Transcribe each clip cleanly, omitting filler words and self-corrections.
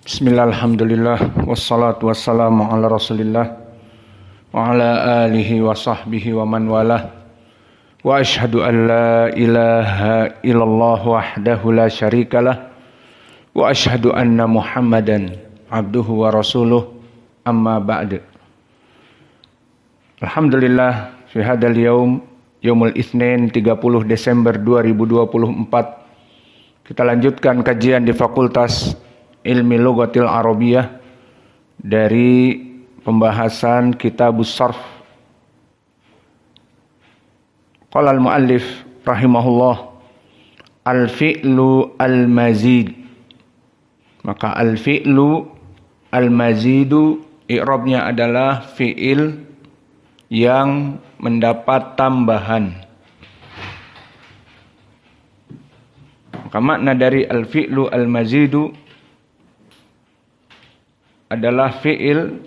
Bismillah, alhamdulillah, wassalatu wassalamu ala rasulillah wa ala alihi wa sahbihi wa man walah. Wa ashhadu an la ilaha illallah wahdahu la syarikalah wa ashhadu anna muhammadan abduhu wa rasuluh, amma ba'd. Alhamdulillah, fi hadal yaumul itsnin 30 Desember 2024 kita lanjutkan kajian di Fakultas Ilmi Lughatil Arabiyah dari pembahasan Kitabus Sarf. Qala al-muallif rahimahullah, al-fi'lu al-mazid. Maka al-fi'lu al-mazidu i'rabnya adalah fi'il yang mendapat tambahan. Maka makna dari al-fi'lu al-mazidu adalah fi'il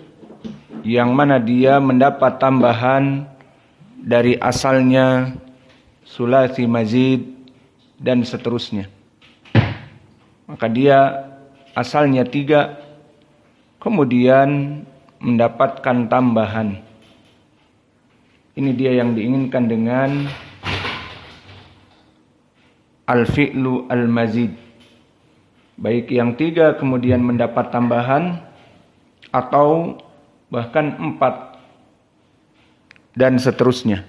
yang mana dia mendapat tambahan dari asalnya sulasi mazid dan seterusnya. Maka dia asalnya 3, kemudian mendapatkan tambahan. Ini dia yang diinginkan dengan al-fi'lu al-mazid. Baik yang 3 kemudian mendapat tambahan, atau bahkan 4 dan seterusnya.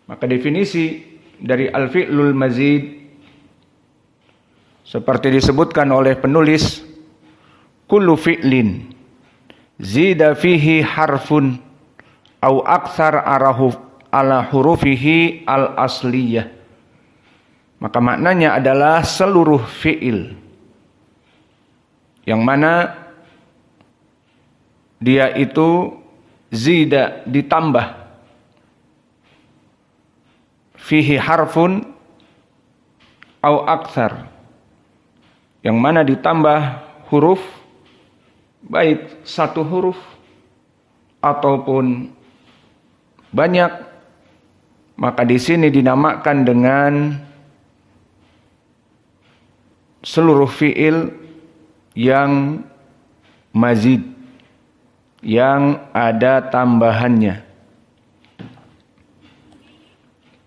Maka definisi dari al-fi'lul mazid seperti disebutkan oleh penulis, kullu fi'lin zida fihi harfun au aktsar ala hurufihi al-asliyah. Maka maknanya adalah seluruh fi'il yang mana dia itu zida ditambah fihi harfun au aktsar, yang mana ditambah huruf, baik 1 huruf ataupun banyak, maka di sini dinamakan dengan seluruh fi'il yang mazid, yang ada tambahannya.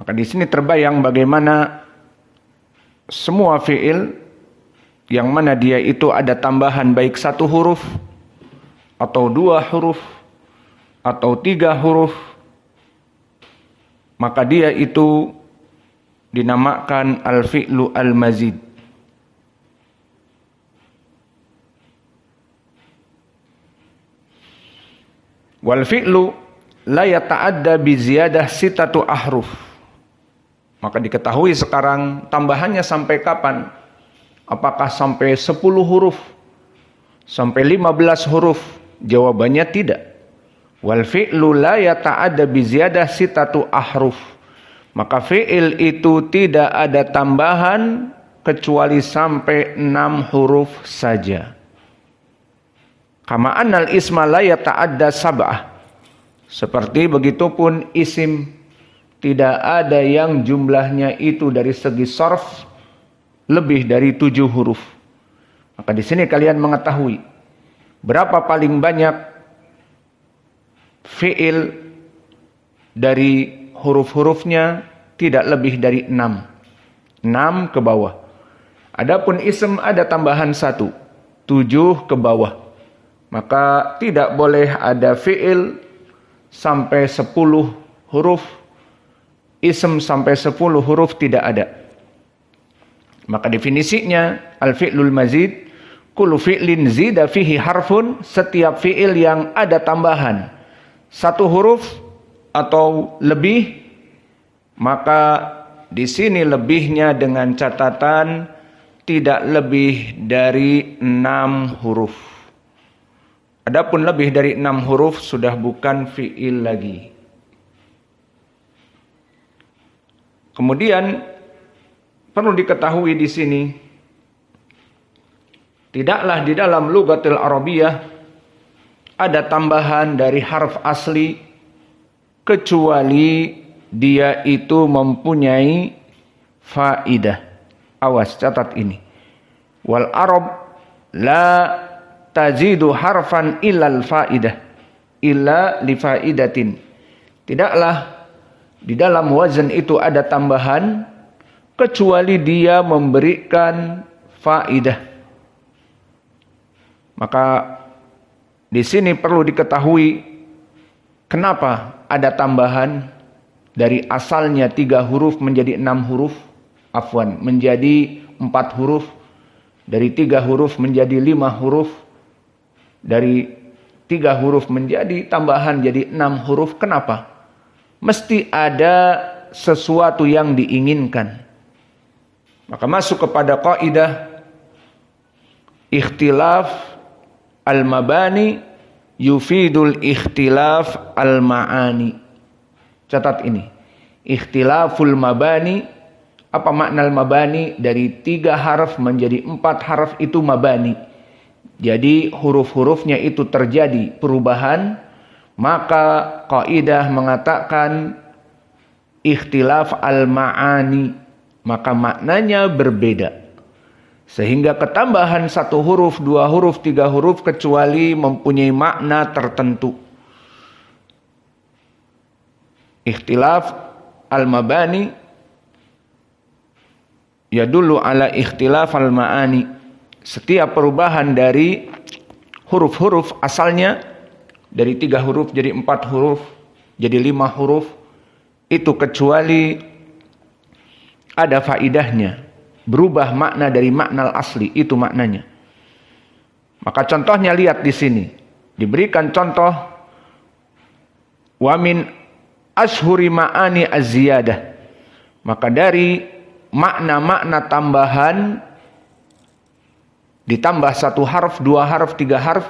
Maka di sini terbayang bagaimana semua fi'il yang mana dia itu ada tambahan baik 1 huruf atau 2 huruf atau 3 huruf, maka dia itu dinamakan al-fi'lu al-mazid. Wal fi'lu la yata'adda bi ziyadah 6 ahruf. Maka diketahui sekarang tambahannya sampai kapan? Apakah sampai 10 huruf? Sampai 15 huruf? Jawabannya tidak. Wal fi'lu la yata'adda bi ziyadah 6 ahruf. Maka fi'il itu tidak ada tambahan kecuali sampai 6 huruf saja. Kama annal isma la yata'adda 7. Seperti begitupun isim tidak ada yang jumlahnya itu dari segi sarf lebih dari 7 huruf. Maka di sini kalian mengetahui berapa paling banyak fi'il dari huruf-hurufnya, tidak lebih dari 6. 6 ke bawah. Adapun isim ada tambahan 1, 7 ke bawah. Maka tidak boleh ada fi'il sampai 10 huruf, ism sampai 10 huruf tidak ada. Maka definisinya al-fi'lul mazid, kullu fi'lin zida fihi harfun, setiap fi'il yang ada tambahan 1 huruf atau lebih, maka di sini lebihnya dengan catatan tidak lebih dari 6 huruf. Adapun lebih dari 6 huruf sudah bukan fi'il lagi. Kemudian perlu diketahui di sini, tidaklah di dalam lughatil arabiyah ada tambahan dari harf asli kecuali dia itu mempunyai faidah. Awas, catat ini. Wal Arab la tazidu harfan illal faidah illa li faidatin. Tidaklah di dalam wazan itu ada tambahan kecuali dia memberikan faidah. Maka di sini perlu diketahui kenapa ada tambahan dari asalnya 3 huruf menjadi 6 huruf, menjadi 4 huruf, dari 3 huruf menjadi 5 huruf, dari 3 huruf menjadi tambahan jadi 6 huruf. Kenapa? Mesti ada sesuatu yang diinginkan. Maka masuk kepada kaidah ikhtilaf al-mabani yufidul ikhtilaf al-ma'ani. Catat ini. Ikhtilaful mabani. Apa makna al-mabani? Dari 3 harf menjadi 4 harf itu mabani. Jadi huruf-hurufnya itu terjadi perubahan. Maka kaidah mengatakan ikhtilaf al-ma'ani. Maka maknanya berbeda. Sehingga ketambahan 1 huruf, 2 huruf, 3 huruf kecuali mempunyai makna tertentu. Ikhtilaf al-mabani yadullu ala ikhtilaf al-ma'ani. Setiap perubahan dari huruf-huruf asalnya dari 3 huruf jadi 4 huruf, jadi 5 huruf, itu kecuali ada faidahnya, berubah makna dari makna asli, itu maknanya. Maka contohnya lihat di sini. Diberikan contoh wa min ashhuri ma'ani az-ziyadah. Maka dari makna-makna tambahan ditambah 1 harf, 2 harf, 3 harf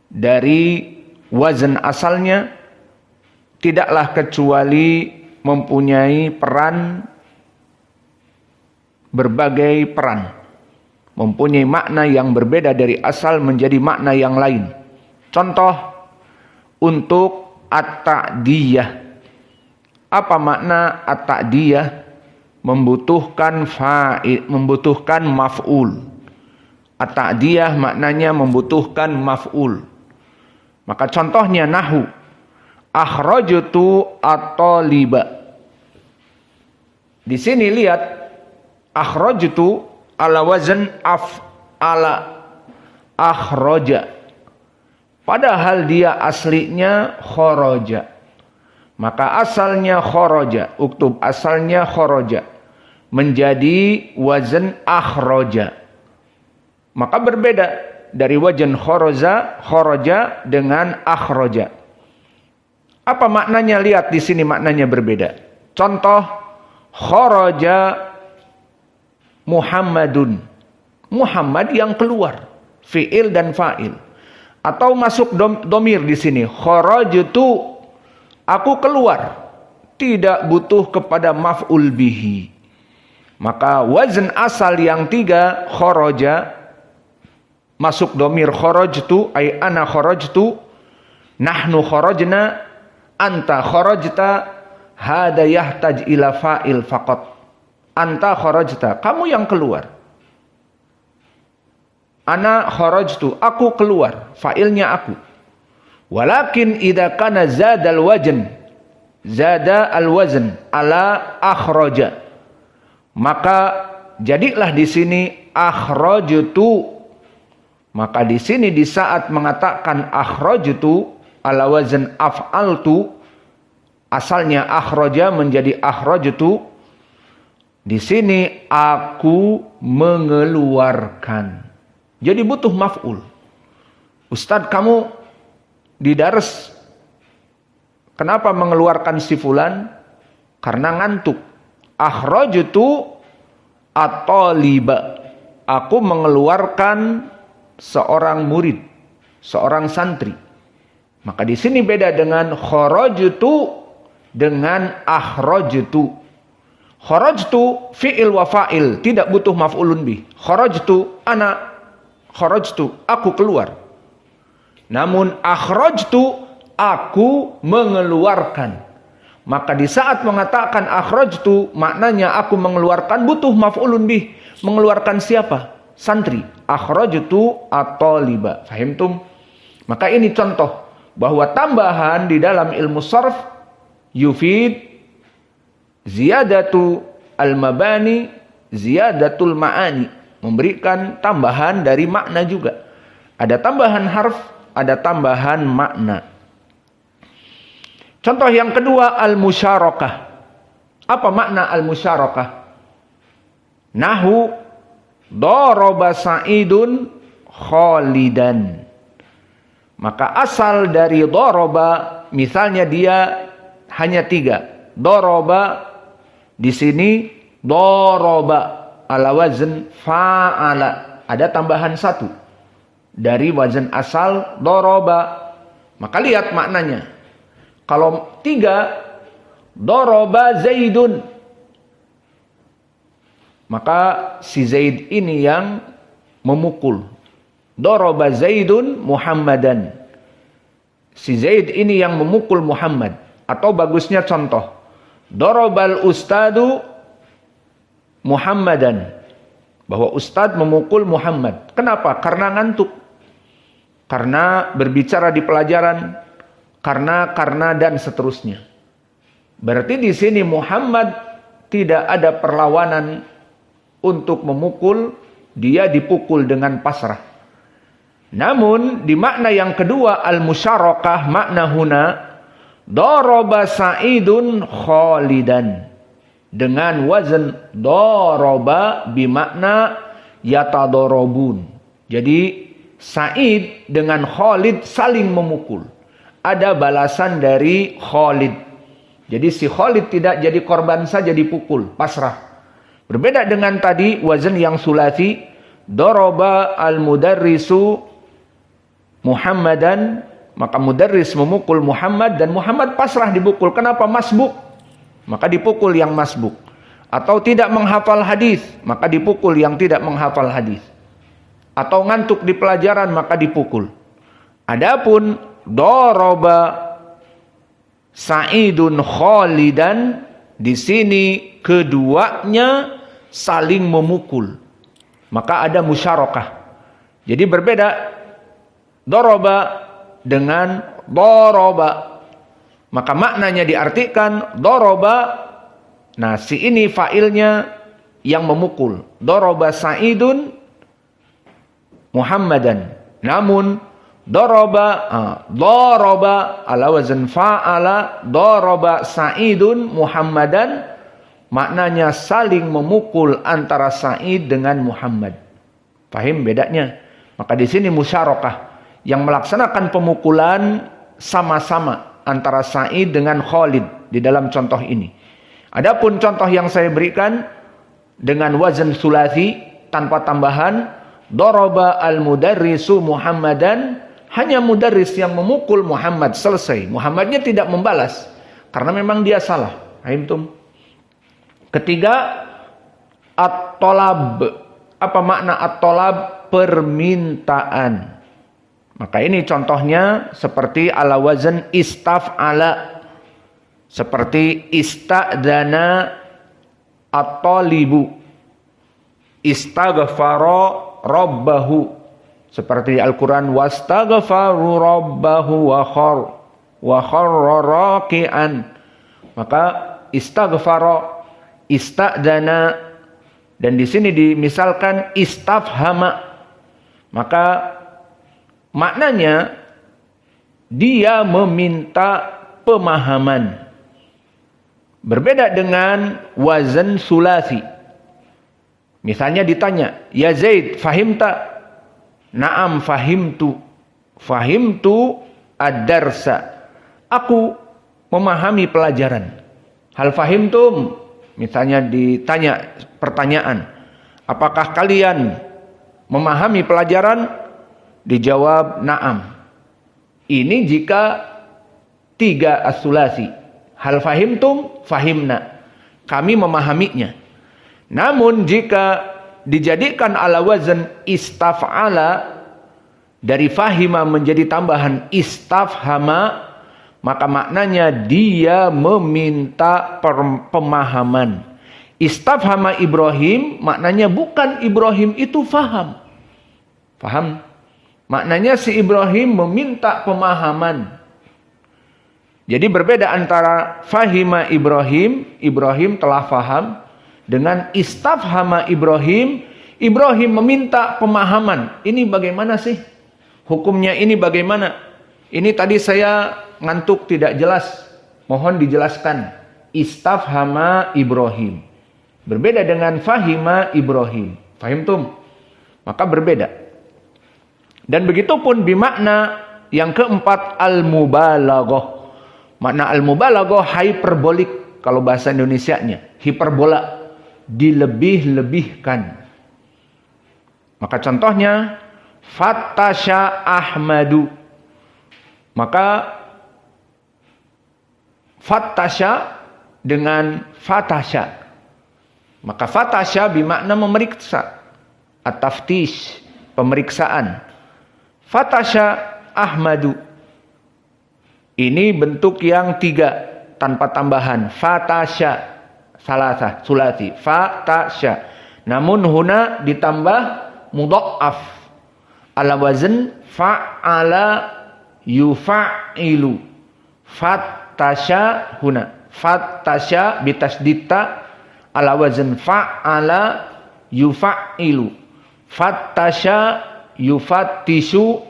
dari wazan asalnya tidaklah kecuali mempunyai peran, berbagai peran, mempunyai makna yang berbeda dari asal menjadi makna yang lain. Contoh untuk at-ta'diyah. Apa makna at-ta'diyah? Membutuhkan fa'il, membutuhkan maf'ul. At-ta'diyah maknanya membutuhkan maf'ul. Maka contohnya nahu akhrajtu at-taliba. Di sini lihat akhrajtu ala wazn af'ala akhraja. Padahal dia aslinya kharaja. Maka asalnya kharaja, uktub asalnya kharaja menjadi wazn akhraja. Maka berbeda dari wazn kharaja dengan akhraja. Apa maknanya? Lihat di sini maknanya berbeda. Contoh kharaja Muhammadun. Muhammad yang keluar, fiil dan fa'il. Atau masuk domir di sini. Kharajtu, aku keluar. Tidak butuh kepada maf'ul bihi. Maka wazn asal yang 3 kharaja masuk domir kharajtu ay ana kharajtu, nahnu kharajna, anta kharajta, hada yahtaj ila fa'il faqat. Anta kharajta, kamu yang keluar. Ana kharajtu, aku keluar, fa'ilnya aku. Walakin idza kana zada al-wazn ala akhraja. Maka jadilah di sini akhrajtu. Maka di sini di saat mengatakan akhrajtu ala wazn af'altu, asalnya akhraja menjadi akhrajtu. Di sini aku mengeluarkan. Jadi butuh maf'ul. Ustadz, kamu di dars kenapa mengeluarkan si fulan? Karena ngantuk. Akhrajtu at-taliba. Aku mengeluarkan seorang murid, seorang santri. Maka di sini beda dengan kharajtu dengan akhrajtu. Kharajtu fi'il wa fa'il, tidak butuh maf'ulun bih. Kharajtu ana kharajtu, aku keluar. Namun akhrajtu, aku mengeluarkan. Maka di saat mengatakan akhrajtu, maknanya aku mengeluarkan, butuh maf'ulun bih. Mengeluarkan siapa? santri. Akhrajtu at-taliba. Fahimtum? Maka ini contoh bahwa tambahan di dalam ilmu sarf yufid ziyadatu al-mabani, ziyadatul ma'ani, memberikan tambahan dari makna juga. Ada tambahan harf, ada tambahan makna. Contoh yang kedua, al-musyarakah. Apa makna al-musyarakah? Nahu daraba Sa'idun Khalidan. Maka asal dari daraba, misalnya dia hanya 3. Daraba di sini daraba ala wazn fa'ala. Ada tambahan 1 dari wazn asal daraba. Maka lihat maknanya. Kalau 3 daraba Zaidun, maka si Zaid ini yang memukul. Daraba Zaidun Muhammadan. Si Zaid ini yang memukul Muhammad. Atau bagusnya contoh, darabal ustadu Muhammadan. Bahwa ustad memukul Muhammad. Kenapa? Karena ngantuk. Karena berbicara di pelajaran. Karena dan seterusnya. Berarti di sini Muhammad tidak ada perlawanan untuk memukul, dia dipukul dengan pasrah. Namun di makna yang kedua al-musyarakah, makna huna daraba Sa'idun Khalidan dengan wazn daraba bimakna yatadarabun. Jadi Sa'id dengan Khalid saling memukul. Ada balasan dari Khalid. Jadi si Khalid tidak jadi korban saja dipukul, pasrah. Berbeda dengan tadi wazn yang sulasi, daraba al-mudarrisu Muhammadan, maka mudarris memukul Muhammad dan Muhammad pasrah dipukul. Kenapa? Masbuk. Maka dipukul yang masbuk. Atau tidak menghafal hadis, maka dipukul yang tidak menghafal hadis. Atau ngantuk di pelajaran, maka dipukul. Adapun daraba Sa'idun Khalidan, di sini keduanya saling memukul. Maka ada musyarakah. Jadi berbeda daraba dengan daraba. Maka maknanya diartikan daraba. Nah, si ini fa'ilnya yang memukul. Daraba Sa'idun Muhammadan. Namun daraba ala wazn fa'ala, daraba Sa'idun Muhammadan, maknanya saling memukul antara Sa'id dengan Muhammad. Paham bedanya? Maka di sini musyarakah, yang melaksanakan pemukulan sama-sama antara Sa'id dengan Khalid di dalam contoh ini. Adapun contoh yang saya berikan dengan wazn sulasi tanpa tambahan, daraba al-mudarrisu Muhammadan, hanya mudarris yang memukul Muhammad, selesai. Muhammadnya tidak membalas karena memang dia salah. Fahimtum? Ketiga, at-tolab. Apa makna at-tolab? Permintaan. Maka ini contohnya seperti ala wazn istaf'ala. Seperti ista'dana at-talibu. Istaghfara rabbahu. Seperti Al-Quran, wastaghfaru rabbahu wa kharra raki'an. Maka istaghfara, ista'dana, dan di sini dimisalkan istafhama. Maka maknanya dia meminta pemahaman. Berbeda dengan wazn sulasi. Misalnya ditanya, ya Zaid, fahimta? Naam fahimtu. Fahimtu ad-darsa. Aku memahami pelajaran. Hal fahimtum? Misalnya ditanya pertanyaan, apakah kalian memahami pelajaran? Dijawab naam. Ini jika 3 as-sulasi. Hal fahimtum? Fahimna. Kami memahaminya. Namun jika dijadikan ala wazn istaf'ala, dari fahima menjadi tambahan istafhama, maka maknanya dia meminta pemahaman. Istafhama Ibrahim maknanya bukan Ibrahim itu faham. Faham? Maknanya si Ibrahim meminta pemahaman. Jadi berbeda antara fahima Ibrahim, Ibrahim telah faham, dengan istafhama Ibrahim, Ibrahim meminta pemahaman. Ini bagaimana sih? Hukumnya ini bagaimana? Ini tadi saya ngantuk tidak jelas. Mohon dijelaskan. Istafhama Ibrahim. Berbeda dengan fahima Ibrahim. Fahim tum? Maka berbeda. Dan begitu pun bimakna yang keempat al-mubalaghah. Makna al-mubalaghah hyperbolik kalau bahasa Indonesianya. Hiperbola. Dilebih-lebihkan. Maka contohnya Fattasha Ahmadu. Maka Fattasha dengan Fatasha. Maka Fatasha bermakna memeriksa. At-taftish, pemeriksaan. Fattasha Ahmadu. Ini bentuk yang 3 tanpa tambahan. Fatasha. Salasah, sulasi. Fatasha. Namun huna ditambah mudha'af. Ala wazn fa'ala yufa'ilu. Fattasha huna. Fattasha bitasdita ala wazn fa'ala yufa'ilu. Fattasha yufattishu.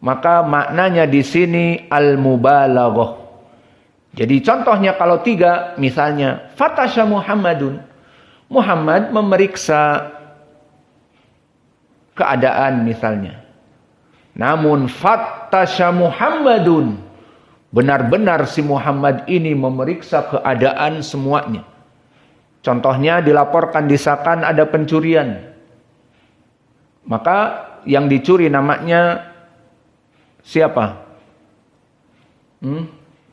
Maka maknanya di sini al-mubalaghah. Jadi contohnya kalau 3, misalnya Fattasha Muhammadun. Muhammad memeriksa keadaan misalnya. Namun Fattasha Muhammadun. Benar-benar si Muhammad ini memeriksa keadaan semuanya. Contohnya dilaporkan disahkan ada pencurian. Maka yang dicuri namanya siapa?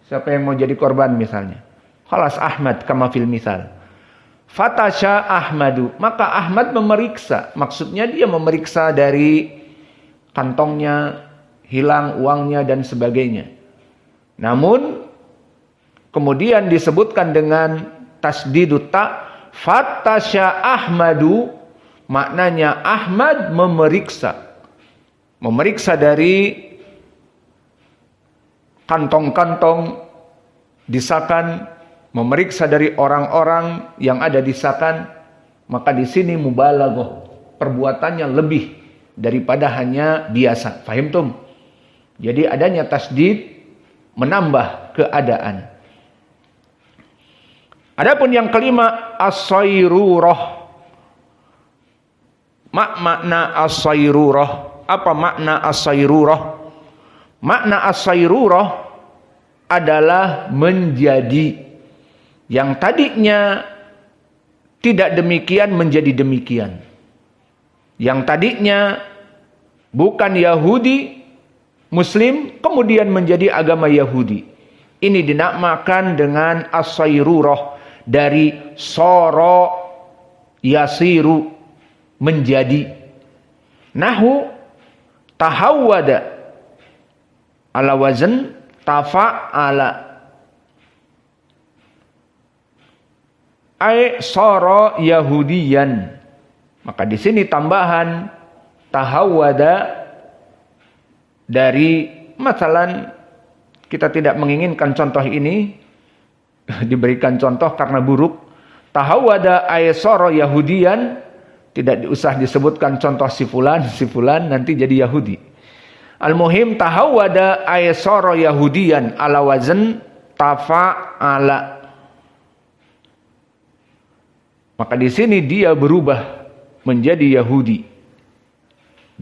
Siapa yang mau jadi korban misalnya? Khalas Ahmad kama fil misal. Fattasha Ahmadu. Maka Ahmad memeriksa. Maksudnya dia memeriksa dari kantongnya, hilang uangnya dan sebagainya. Namun kemudian disebutkan dengan tasdidut ta. Fattasha Ahmadu. Maknanya Ahmad memeriksa. Memeriksa dari kantong-kantong disakan, memeriksa dari orang-orang yang ada disakan, maka di sini mubalaghah, perbuatannya lebih daripada hanya biasa. Fahim tum? Jadi adanya tasdid menambah keadaan. Adapun yang kelima as-sayrurah. Makna as-sayrurah. Apa makna as-sayrurah? Makna as-sayrurah adalah menjadi. Yang tadinya tidak demikian menjadi demikian. Yang tadinya bukan Yahudi, Muslim, kemudian menjadi agama Yahudi. Ini dinamakan dengan as-sayrurah. Dari soro yasiru, menjadi. Nahu tahawwada ala wazn tafa'ala. Ai sara yahudiyan. Maka di sini tambahan tahawwada dari masalan kita tidak menginginkan contoh ini diberikan contoh karena buruk. Tahawwada ay sara yahudiyan, tidak usah disebutkan contoh si fulan nanti jadi Yahudi. Al-muhim tahawwada ay sara yahudiyan ala wazn tafa'ala. Maka di sini dia berubah menjadi Yahudi.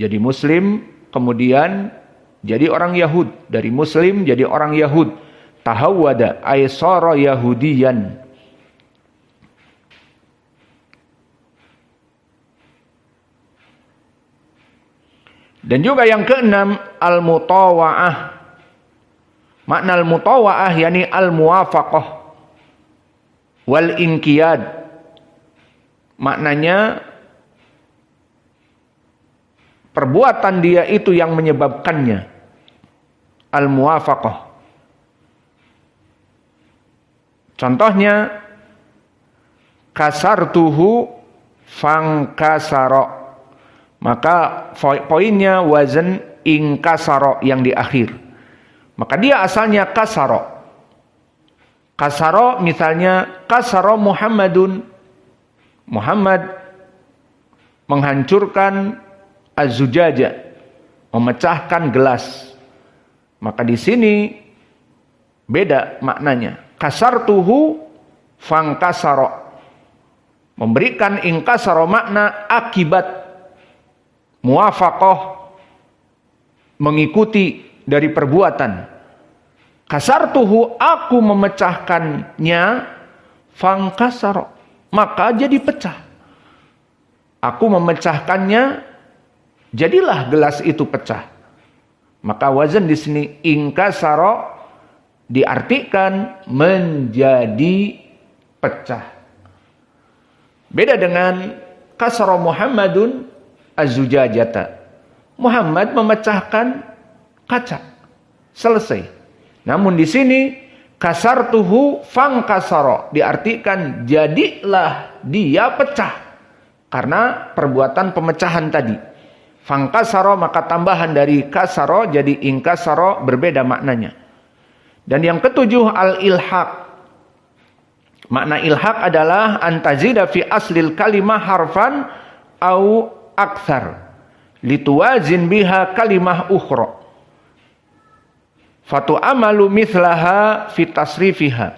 Jadi Muslim, kemudian jadi orang Yahud. Dari Muslim jadi orang Yahud. Tahawwada ay sara yahudiyan. Dan juga yang keenam al-mutawa'ah. Makna al-mutawa'ah yakni al-muwafaqah wal inqiyad. Maknanya perbuatan dia itu yang menyebabkannya. Al-muwafaqah. Contohnya kasartuhu fangkasaro. Maka poinnya wazan ingkasaro yang di akhir. Maka dia asalnya kasaro. Kasaro misalnya kasaro Muhammadun. Muhammad menghancurkan az-zujaja, memecahkan gelas. Maka di sini beda maknanya. Kasartuhu fangkasaro. Memberikan ingkasaro makna akibat muwafaqah, mengikuti dari perbuatan. Kasartuhu, aku memecahkannya, fangkasaro, maka jadi pecah. Aku memecahkannya, jadilah gelas itu pecah. Maka wazan di sini ingkasaro diartikan menjadi pecah. Beda dengan kasaro Muhammadun az-zujajata. Muhammad memecahkan kaca. Selesai. Namun di sini kasartuhu fangkasaro diartikan jadilah dia pecah. Karena perbuatan pemecahan tadi. Fangkasaro maka tambahan dari kasaro jadi ingkasaro, berbeda maknanya. Dan yang ketujuh al-ilhaq. Makna ilhaq adalah antazida fi aslil kalimah harfan au akthar lituwazin biha kalimah ukhra fatu amalu mithlaha fi tasrifiha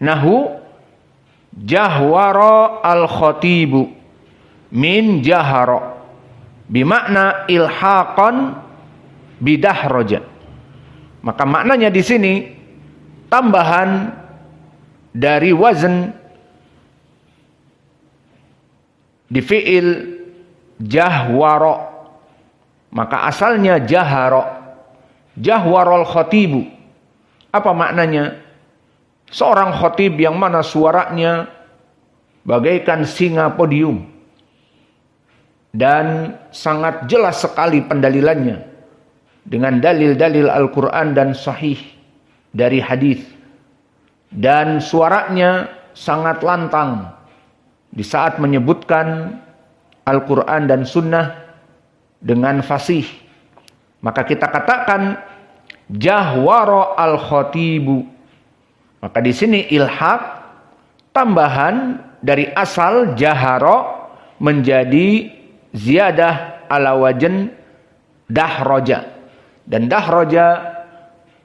nahu jahwara al khatibu min jahara bimakna ilhaqan bidahraja. Maka maknanya di sini tambahan dari wazn di fi'il jahwaro. Maka asalnya jaharo. Jahwarol khotibu. Apa maknanya? Seorang khotib yang mana suaranya bagaikan singa podium. Dan sangat jelas sekali pendalilannya. Dengan dalil-dalil Al-Quran dan sahih dari hadis. Dan suaranya sangat lantang. Di saat menyebutkan Al-Quran dan Sunnah dengan fasih. Maka kita katakan jahwaro al-khatibu. Maka di sini ilhaq tambahan dari asal jaharo menjadi ziyadah ala wazn dahroja. Dan dahroja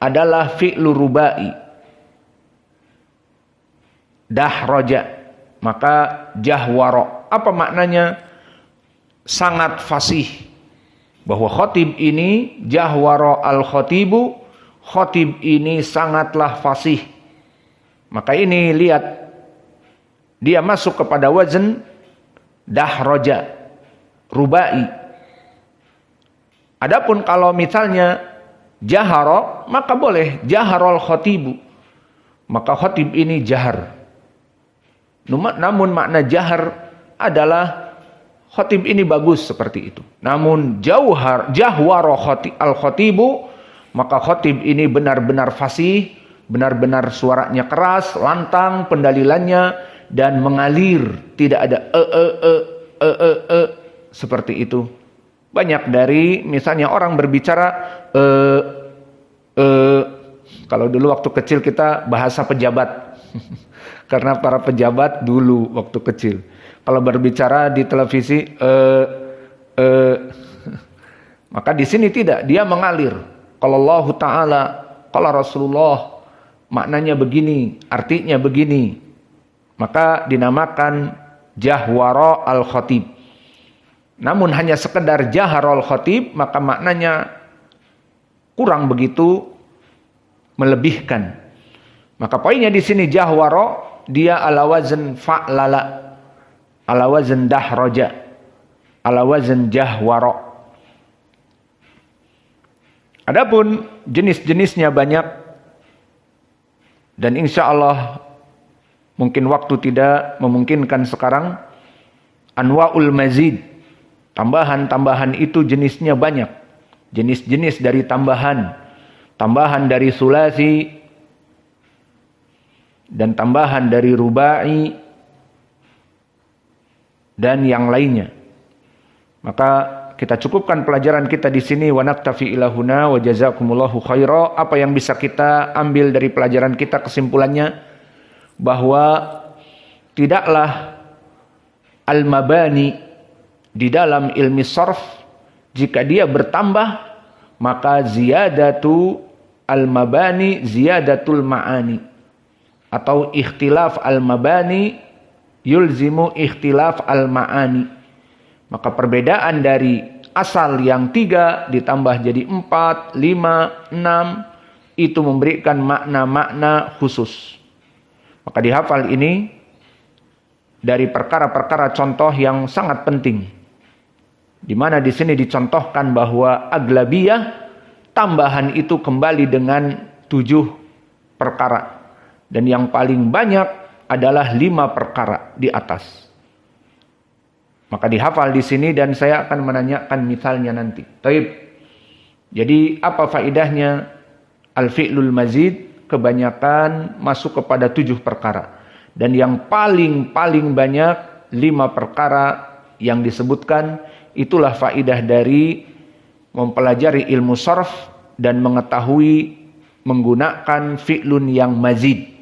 adalah fi'lu rubai. Dahroja. Maka jahwaro. Apa maknanya? Sangat fasih. Bahwa khotib ini jahwaro al-khotibu. Khotib ini sangatlah fasih. Maka ini lihat. Dia masuk kepada wazn dahroja. Rubai. Adapun kalau misalnya jaharo, maka boleh jaharol khotibu. Maka khotib ini jahar. Namun makna jahar adalah khotib ini bagus seperti itu. Namun jahwaro al-khotibu, maka khotib ini benar-benar fasih, benar-benar suaranya keras, lantang pendalilannya dan mengalir, tidak ada seperti itu. Banyak dari misalnya orang berbicara kalau dulu waktu kecil kita bahasa pejabat. Karena para pejabat dulu waktu kecil kalau berbicara di televisi maka di sini tidak, dia mengalir. Kalau Allah Ta'ala, kalau Rasulullah maknanya begini, artinya begini. Maka dinamakan jahwara al-khatib. Namun hanya sekedar jaharul khatib, maka maknanya kurang begitu melebihkan. Maka poinnya di sini jahwara dia ala wazn fa'lala, ala wazn dahraja, ala wazn jahwara. Adapun jenis-jenisnya banyak dan insya Allah mungkin waktu tidak memungkinkan sekarang. Anwa'ul mazid, tambahan-tambahan itu jenisnya banyak. Jenis-jenis dari tambahan dari sulasi dan tambahan dari rubai dan yang lainnya. Maka kita cukupkan pelajaran kita di sini. Wa naktafi ilahuna wa jazakumullahu khaira. Apa yang bisa kita ambil dari pelajaran kita, kesimpulannya bahwa tidaklah al-mabani di dalam ilmi sarf, jika dia bertambah maka ziyadatu al-mabani ziyadatul ma'ani, atau ikhtilaf al-mabani yulzimu ikhtilaf al-ma'ani. Maka perbedaan dari asal yang 3 ditambah jadi 4, 5, 6 itu memberikan makna-makna khusus. Maka dihafal ini dari perkara-perkara contoh yang sangat penting. Di mana di sini dicontohkan bahwa aglabiyah tambahan itu kembali dengan 7 perkara. Dan yang paling banyak adalah 5 perkara di atas. Maka dihafal di sini dan saya akan menanyakan misalnya nanti. Taib. Jadi apa faedahnya al-fi'lul mazid? Kebanyakan masuk kepada 7 perkara. Dan yang paling banyak 5 perkara yang disebutkan, itulah faedah dari mempelajari ilmu sarf dan mengetahui menggunakan fi'lun yang mazid.